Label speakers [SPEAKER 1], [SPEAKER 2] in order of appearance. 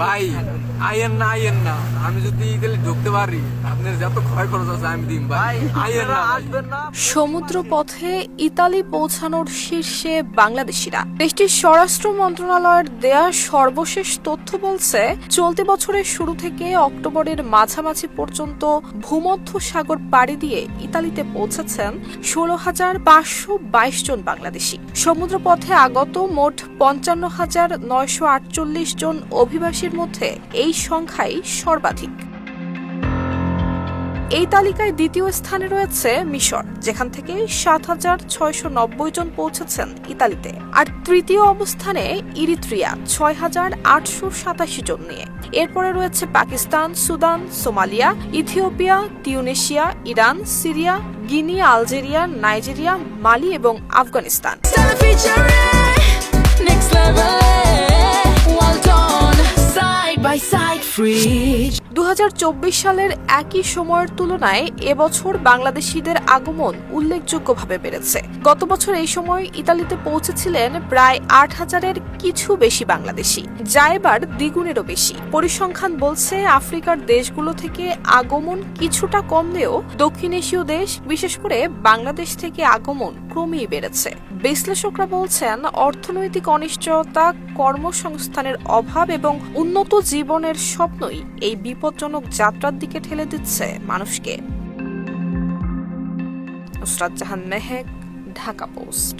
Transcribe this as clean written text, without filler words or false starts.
[SPEAKER 1] ভাই আইয়েন না আমি যদি ইতালি ঢুকতে পারি আপনার যত ক্ষয় খরচ আছে আমি দিম ভাই আইয়েন না আসবেন না।
[SPEAKER 2] সমুদ্র পথে ইতালি পৌঁছানোর শীর্ষে বাংলাদেশিরা। দেশটির স্বরাষ্ট্র মন্ত্রণালয়ের দেয়া সর্বশেষ তথ্য বলছে, চলতি বছরের শুরু থেকে অক্টোবরের মাঝামাঝি পর্যন্ত ভূমধ্য সাগর পাড়ি দিয়ে ইতালিতে পৌঁছেছেন 16,522 জন বাংলাদেশি। সমুদ্র পথে আগত মোট 55,948 জন অভিবাসীর মধ্যে এই সংখ্যাই সর্বাধিক। এই তালিকায় দ্বিতীয় স্থানে রয়েছে মিশর, যেখান থেকে 7,690 জন পৌঁছেছেন ইতালিতে, আর তৃতীয় অবস্থানে ইরিত্রিয়া 6,887 জন নিয়ে। এরপরে রয়েছে Pakistan, Sudan, Somalia, Ethiopia, Tunisia, Iran, Syria, Guinea, Algeria, Nigeria, Mali এবং আফগানিস্তান। 2024 সালের একই সময়ের তুলনায় এবছর বাংলাদেশিদের আগমন উল্লেখযোগ্যভাবে বেড়েছে। গত বছর এই সময় ইতালিতে পৌঁছেছিলেন প্রায় 8,000-এর কিছু বেশি বাংলাদেশি, যা এবার দ্বিগুণেরও বেশি। পরিসংখ্যান বলছে, আফ্রিকার দেশগুলো থেকে আগমন কিছুটা কমলেও দক্ষিণ এশীয় দেশ, বিশেষ করে বাংলাদেশ থেকে আগমন ক্রমেই বেড়েছে। বিশ্লেষকরা বলছেন, অর্থনৈতিক অনিশ্চয়তা, কর্মসংস্থানের অভাব এবং উন্নত জীবনের স্বপ্নই এই বিপজ্জনক যাত্রার দিকে ঠেলে দিচ্ছে মানুষকে। নুসরাত জাহান মেহেক, ঢাকা পোস্ট।